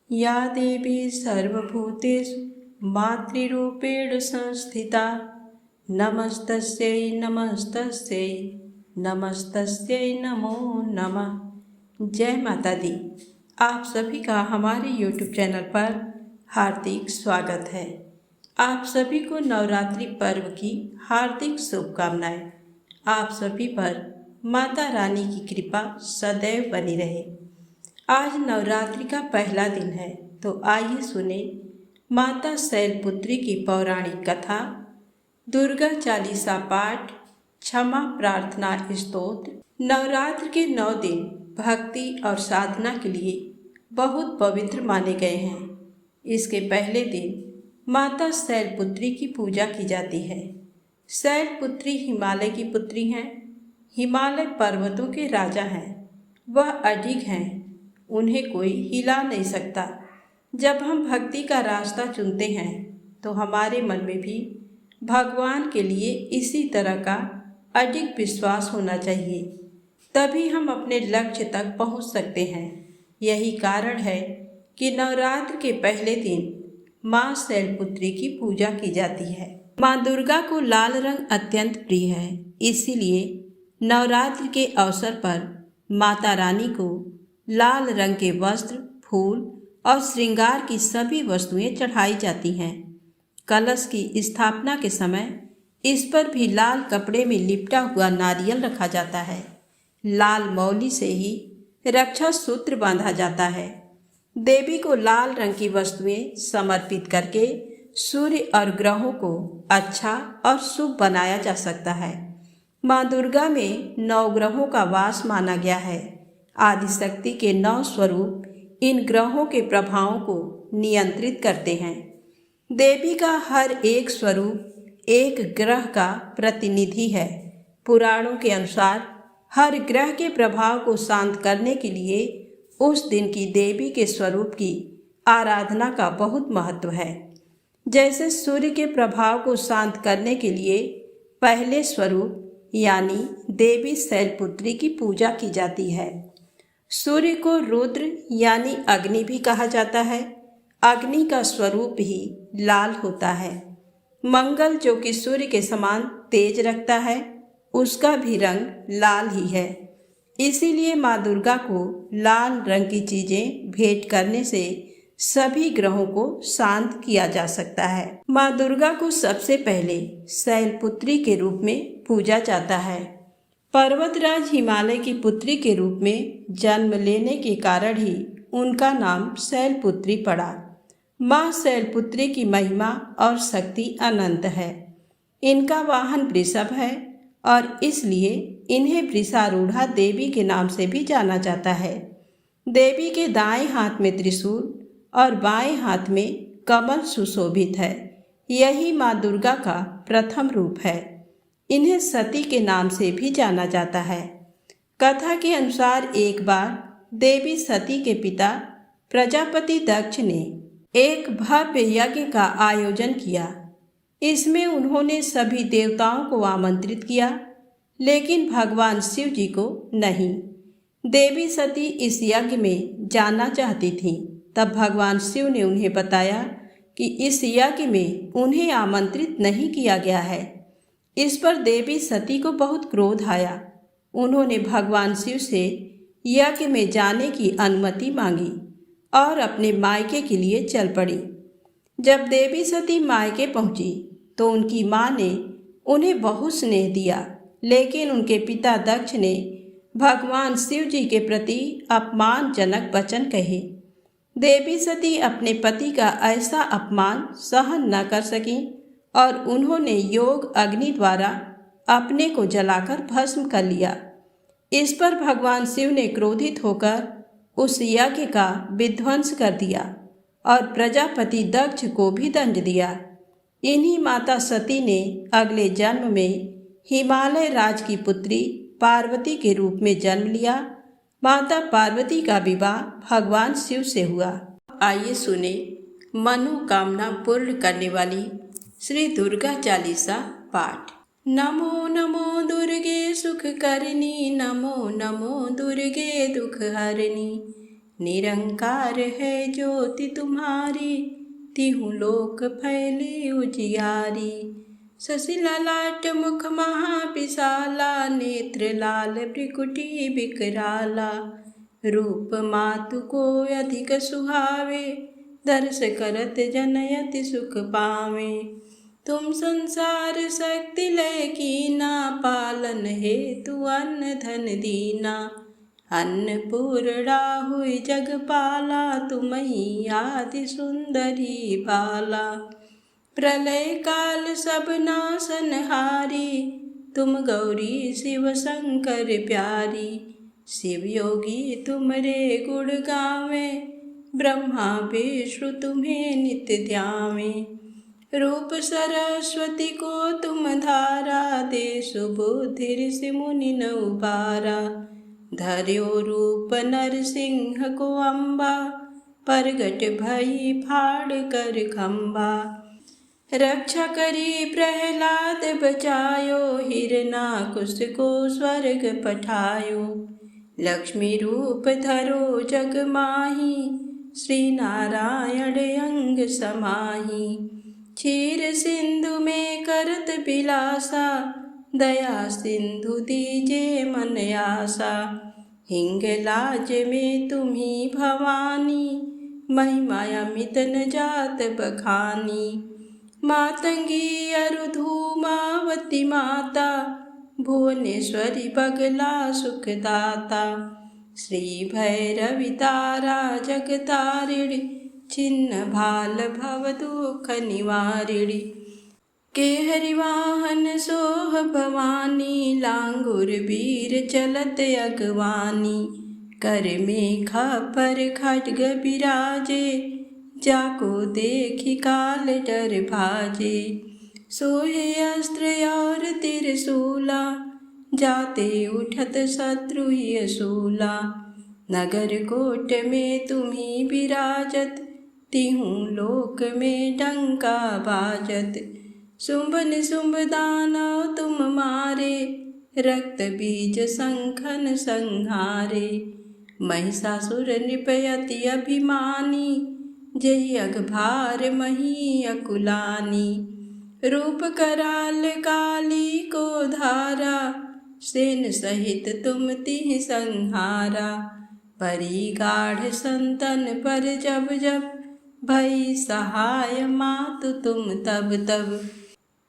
या देवी सर्वभूतेषु मातृरूपेण संस्थिता नमस्तस्यै नमस्तस्यै नमस्तस्यै नमो नमः। जय माता दी। आप सभी का हमारे YouTube चैनल पर हार्दिक स्वागत है। आप सभी को नवरात्रि पर्व की हार्दिक शुभकामनाएं। आप सभी पर माता रानी की कृपा सदैव बनी रहे। आज नवरात्रि का पहला दिन है, तो आइए सुने माता शैलपुत्री की पौराणिक कथा, दुर्गा चालीसा पाठ, क्षमा प्रार्थना स्तोत्र। नवरात्र के 9 दिन भक्ति और साधना के लिए बहुत पवित्र माने गए हैं। इसके पहले दिन माता शैलपुत्री की पूजा की जाती है। शैलपुत्री हिमालय की पुत्री हैं, हिमालय पर्वतों के राजा हैं। वह अडिग हैं, उन्हें कोई हिला नहीं सकता। जब हम भक्ति का रास्ता चुनते हैं तो हमारे मन में भी भगवान के लिए इसी तरह का अडिग विश्वास होना चाहिए, तभी हम अपने लक्ष्य तक पहुंच सकते हैं। यही कारण है कि नवरात्र के पहले दिन माँ शैलपुत्री की पूजा की जाती है। माँ दुर्गा को लाल रंग अत्यंत प्रिय है, इसीलिए नवरात्र के अवसर पर माता रानी को लाल रंग के वस्त्र, फूल और श्रृंगार की सभी वस्तुएं चढ़ाई जाती हैं। कलश की स्थापना के समय इस पर भी लाल कपड़े में लिपटा हुआ नारियल रखा जाता है। लाल मौली से ही रक्षा सूत्र बांधा जाता है। देवी को लाल रंग की वस्तुएं समर्पित करके सूर्य और ग्रहों को अच्छा और शुभ बनाया जा सकता है। माँ दुर्गा में 9 ग्रहों का वास माना गया है। आदिशक्ति के 9 स्वरूप इन ग्रहों के प्रभावों को नियंत्रित करते हैं। देवी का हर एक स्वरूप एक ग्रह का प्रतिनिधि है। पुराणों के अनुसार हर ग्रह के प्रभाव को शांत करने के लिए उस दिन की देवी के स्वरूप की आराधना का बहुत महत्व है। जैसे सूर्य के प्रभाव को शांत करने के लिए पहले स्वरूप यानी देवी शैलपुत्री की पूजा की जाती है। सूर्य को रुद्र यानी अग्नि भी कहा जाता है। अग्नि का स्वरूप ही लाल होता है। मंगल जो कि सूर्य के समान तेज रखता है, उसका भी रंग लाल ही है। इसीलिए माँ दुर्गा को लाल रंग की चीजें भेंट करने से सभी ग्रहों को शांत किया जा सकता है। माँ दुर्गा को सबसे पहले शैलपुत्री के रूप में पूजा जाता है। पर्वतराज हिमालय की पुत्री के रूप में जन्म लेने के कारण ही उनका नाम शैलपुत्री पड़ा। माँ शैलपुत्री की महिमा और शक्ति अनंत है। इनका वाहन वृषभ है और इसलिए इन्हें वृषारूढ़ा देवी के नाम से भी जाना जाता है। देवी के दाएं हाथ में त्रिशूल और बाएं हाथ में कमल सुशोभित है। यही माँ दुर्गा का प्रथम रूप है। इन्हें सती के नाम से भी जाना जाता है। कथा के अनुसार एक बार देवी सती के पिता प्रजापति दक्ष ने एक भव्य यज्ञ का आयोजन किया। इसमें उन्होंने सभी देवताओं को आमंत्रित किया, लेकिन भगवान शिव जी को नहीं। देवी सती इस यज्ञ में जाना चाहती थीं। तब भगवान शिव ने उन्हें बताया कि इस यज्ञ में उन्हें आमंत्रित नहीं किया गया है। इस पर देवी सती को बहुत क्रोध आया। उन्होंने भगवान शिव से यज्ञ में जाने की अनुमति मांगी और अपने मायके के लिए चल पड़ी। जब देवी सती मायके पहुंची तो उनकी मां ने उन्हें बहुत स्नेह दिया, लेकिन उनके पिता दक्ष ने भगवान शिव जी के प्रति अपमानजनक वचन कहे। देवी सती अपने पति का ऐसा अपमान सहन न कर सकीं और उन्होंने योग अग्नि द्वारा अपने को जलाकर भस्म कर लिया। इस पर भगवान शिव ने क्रोधित होकर उस यज्ञ का विध्वंस कर दिया और प्रजापति दक्ष को भी दंड दिया। इन्हीं माता सती ने अगले जन्म में हिमालय राज की पुत्री पार्वती के रूप में जन्म लिया। माता पार्वती का विवाह भगवान शिव से हुआ। आइए सुने मनोकामना पूर्ण करने वाली श्री दुर्गा चालीसा पाठ। नमो नमो दुर्गे सुख करनी, नमो नमो दुर्गे दुख हरनी। निरंकार है ज्योति तुम्हारी, तिहु लोक फैली उजियारी। शशि ललाट मुख महाविशाला, नेत्र लाल भ्रिकुटी विकराला। रूप मातु को अधिक सुहावे, दर्श करत जन अति सुख पावे। तुम संसार शक्ति लय कीना, पालन हेतु अन्न धन दीना। अन्नपूर्णा हुई जगपाला, तुमहि आदि सुंदरी बाला। प्रलय काल सब नाशनहारी, तुम गौरी शिव शंकर प्यारी। शिव योगी तुमरे गुण गावे, ब्रह्मा विष्णु तुम्हें नित्य ध्यावे। रूप सरस्वती को तुम धारा, दे सुबुद्धि ऋषि मुनि न उबारा। धर्यो रूप नरसिंह को अम्बा, प्रगट भई फाड़ कर खम्बा। रक्षा करी प्रहलाद बचायो, हिरणाकुश को स्वर्ग पठायो। लक्ष्मी रूप धरो जग माही, श्री नारायण अंग समाही। क्षीर सिंधु में करत बिलासा, दया सिंधु दीजे मन आशा। हिंगलाज में तुम्ही भवानी, महिमा अमित न जात बखानी। मातंगी अरु धूमावती माता, भुवनेश्वरी बगला सुखदाता। श्री भैरवी तारा जगतारिणी, छिन्न भाल भव दुख निवारिणी। केहरि वाहन सोह भवानी, लांगुर वीर चलत अगवानी। कर में खपर खड्ग बिराजे, जाको देखी काल डर भाजे। सोहे अस्त्र और त्रिशूला, जाते उठत शत्रु असूला। नगर कोट में तुम्ही विराजत, तिहु लोक में डंका बाजत। शुंभ निशुंभ दानव तुम मारे, रक्त बीज शंखन संहारे। महिषासुर नृप अति अभिमानी, जहि अघभार मही अकुलानी। रूप कराल काली को धारा, सेन सहित तुम तिहि संहारा। परी गाढ़ संतन पर जब जब, भई सहाय मातु तुम तब तब।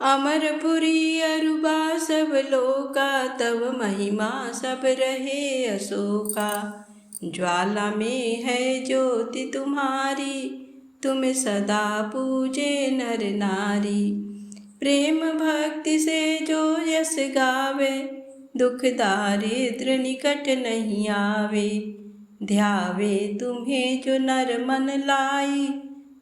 अमरपुरी अरुबा सब लोका, तब महिमा सब रहे अशोका। ज्वाला में है ज्योति तुम्हारी, तुम सदा पूजे नर नारी। प्रेम भक्ति से जो यश गावे, दुख दारिद्र निकट नहीं आवे। ध्यावे तुम्हें जो नर मन लाई,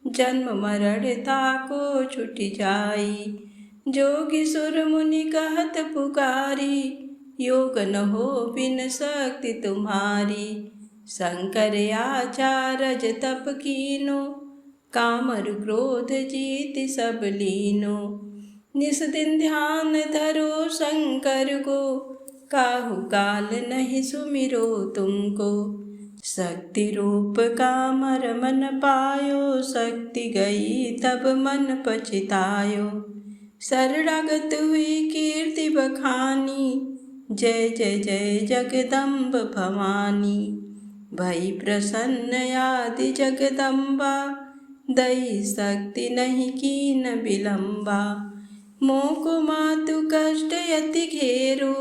जन्म मरण ताको छुट जाई। जोगी सुर मुनि कहत पुकारी, योग न हो बिन शक्ति तुम्हारी। शंकर आचार्य तप कीनो, कामर क्रोध जीत सब लीनो। निस दिन ध्यान धरो शंकर को, काहू काल नहीं सुमिरो तुमको। शक्ति रूप कामर मन पायो, शक्ति गई तब मन पछतायो। शरणागत हुई कीर्ति बखानी, जय जय जय जगदम्ब भवानी। भई प्रसन्न आदि जगदम्बा, दई शक्ति नहीं कीन विलम्बा। मोको मातु कष्ट अति घेरो,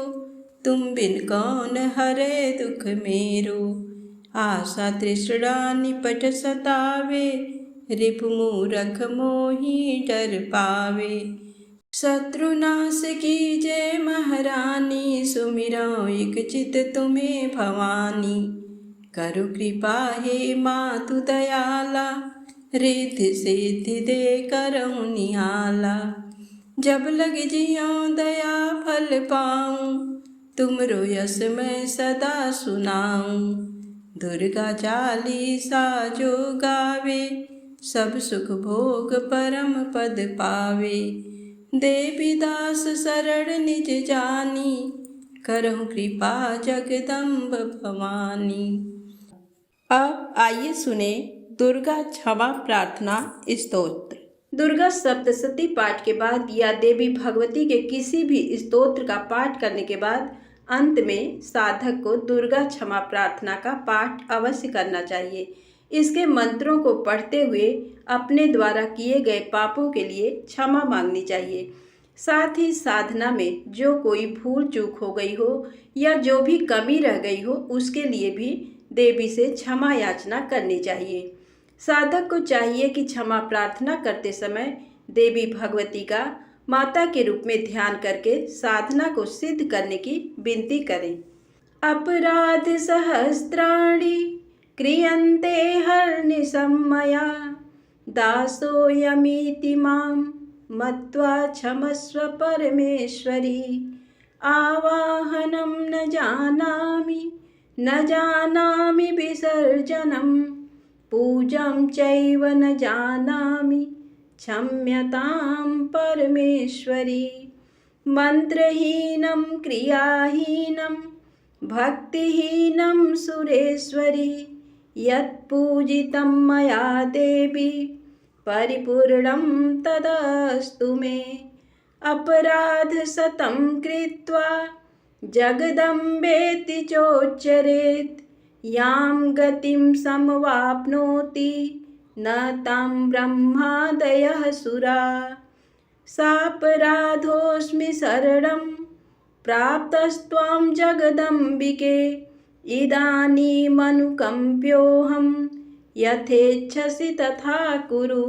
तुम बिन कौन हरे दुख मेरो। आशा तृष्णा निपट सतावे, रिपु मूरख मोहि डर पावे। शत्रुनाश की जय महारानी, सुमिरौ एक चित तुम्हें भवानी। करु कृपा हे मातु दयाला, रिद्धि सिद्धि दे करहु निहाला। जब लग जियों दया फल पाऊं, तुमरो यश मैं सदा सुनाऊं। दुर्गा चालीसा जो गावे, सब सुख भोग परम पद पावे। देवी दास शरण निज जानी, करहु कृपा जगदम्ब भवानी। अब आइए सुने दुर्गा क्षमा प्रार्थना स्तोत्र। दुर्गा सप्तशती पाठ के बाद या देवी भगवती के किसी भी स्तोत्र का पाठ करने के बाद अंत में साधक को दुर्गा क्षमा प्रार्थना का पाठ अवश्य करना चाहिए। इसके मंत्रों को पढ़ते हुए अपने द्वारा किए गए पापों के लिए क्षमा मांगनी चाहिए। साथ ही साधना में जो कोई भूल चूक हो गई हो या जो भी कमी रह गई हो उसके लिए भी देवी से क्षमा याचना करनी चाहिए। साधक को चाहिए कि क्षमा प्रार्थना करते समय देवी भगवती का माता के रूप में ध्यान करके साधना को सिद्ध करने की विनती करें। अपराध सहस्त्राणि क्रियन्ते हर्निशं मया दासोऽयमिति मां मत्वा क्षमस्व परमेश्वरी। आवाहनं न जानामि विसर्जनं पूजां चैव न जानामि क्षम्यतां परमेश्वरी। मंत्रहीनं क्रियाहीनं भक्तिहीनं सुरेश्वरी यत्पूजितं मया देवी परिपूर्णं तदस्तु मे। अपराधशतं कृत्वा जगदम्बेति चोच्चरेत् यां गतिं समवाप्नोति न तां ब्रह्मादयः सुरा। सापराधोऽस्मि शरणं प्राप्तस्त्वां जगदम्बिके इदानीमनुकम्प्योऽहं यथेच्छसि तथा कुरु।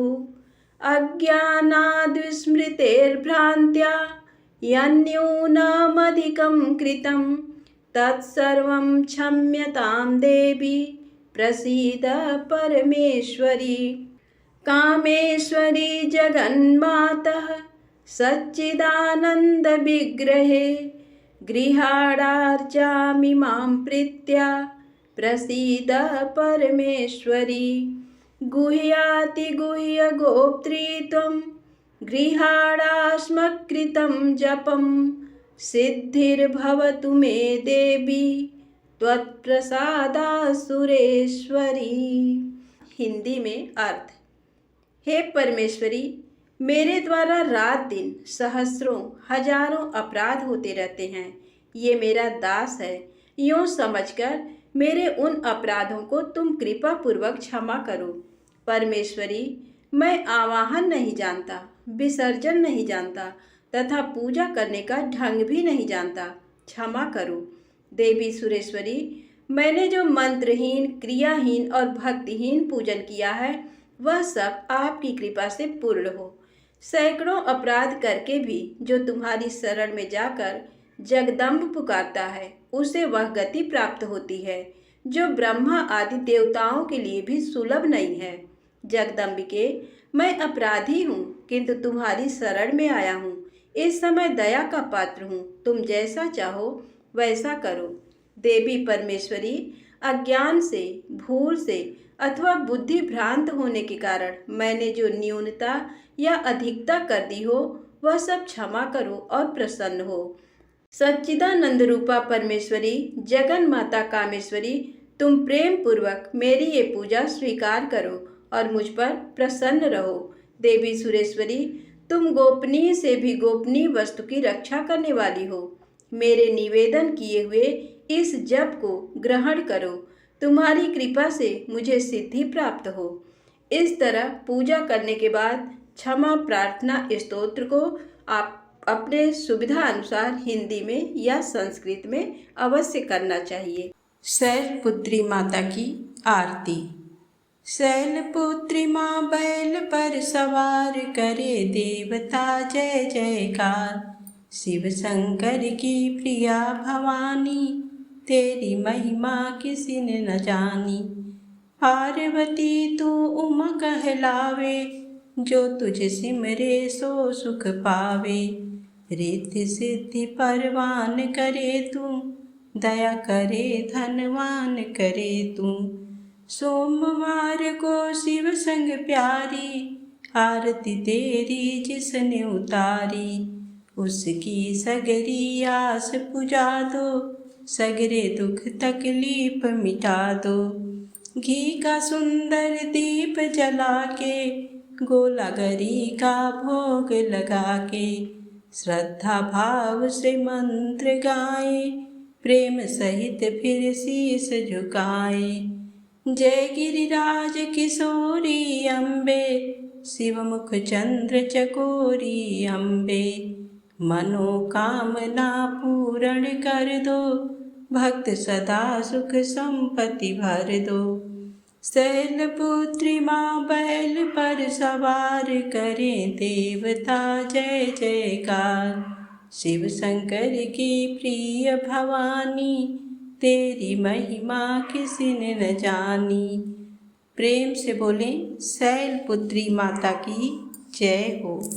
अज्ञानाद्विस्मृतेर्भ्रान्त्या यन्न्यूनमधिकं कृतं तत्सर्वं क्षम्यतां देवी प्रसीद परमेश्वरी। कामेश्वरी जगन्मातः सच्चिदानन्दविग्रहे गृहाणार्चामि मां प्रीत्या प्रसीद परमेश्वरी। गुह्यातिगुह्यगोप्त्री गृहाणास्मत्कृतं जपं सिद्धिर्भवतु मे देवी त्वत्प्रसादात् सुरेश्वरी। हिंदी में अर्थ। हे परमेश्वरी, मेरे द्वारा रात दिन सहस्रों हजारों अपराध होते रहते हैं। ये मेरा दास है, यूँ समझकर मेरे उन अपराधों को तुम कृपा पूर्वक क्षमा करो। परमेश्वरी, मैं आवाहन नहीं जानता, विसर्जन नहीं जानता तथा पूजा करने का ढंग भी नहीं जानता, क्षमा करो। देवी सुरेश्वरी, मैंने जो मंत्रहीन, क्रियाहीन और भक्तिहीन पूजन किया है वह सब आपकी कृपा से पूर्ण हो। सैकड़ों अपराध करके भी जो तुम्हारी शरण में जाकर जगदम्ब पुकारता है उसे वह गति प्राप्त होती है जो ब्रह्मा आदि देवताओं के लिए भी सुलभ नहीं है। जगदम्बिके, मैं अपराधी हूँ किंतु तुम्हारी शरण में आया हूँ। इस समय दया का पात्र हूँ, तुम जैसा चाहो वैसा करो। देवी परमेश्वरी, अज्ञान से, भूल से अथवा बुद्धि भ्रांत होने के कारण मैंने जो न्यूनता या अधिकता कर दी हो वह सब क्षमा करो और प्रसन्न हो। सच्चिदानंद रूपा परमेश्वरी, जगन माता कामेश्वरी, तुम प्रेम पूर्वक मेरी ये पूजा स्वीकार करो और मुझ पर प्रसन्न रहो। देवी सुरेश्वरी, तुम गोपनीय से भी गोपनीय वस्तु की रक्षा करने वाली हो। मेरे निवेदन किए हुए इस जप को ग्रहण करो। तुम्हारी कृपा से मुझे सिद्धि प्राप्त हो। इस तरह पूजा करने के बाद क्षमा प्रार्थना स्तोत्र को आप अपने सुविधा अनुसार हिंदी में या संस्कृत में अवश्य करना चाहिए। शैलपुत्री माता की आरती। शैलपुत्री माँ बैल पर सवार करे देवता जय जयकार। शिव शंकर की प्रिया भवानी तेरी महिमा किसी ने न जानी। पार्वती तू उमा कहलावे जो तुझे सिमरे सो सुख पावे। रिद्धि सिद्धि परवान करे तू दया करे धनवान करे तू। सोमवार को शिव संग प्यारी आरती तेरी जिसने उतारी। उसकी सगरी आस पुजा दो सगरे दुख तकलीफ मिटा दो। घी का सुंदर दीप जला के गोलागरी का भोग लगा के श्रद्धा भाव से मंत्र गाए प्रेम सहित फिर शीस झुकाए। जय गिरिराज किशोरी अम्बे शिवमुख चंद्र चकोरी अम्बे मनोकामना पूर्ण कर दो भक्त सदा सुख संपत्ति भर दो। शैलपुत्री माँ बैल पर सवार करें देवता जय जयकार। शिव शंकर की प्रिय भवानी तेरी महिमा किसी ने न जानी। प्रेम से बोलें शैलपुत्री माता की जय हो।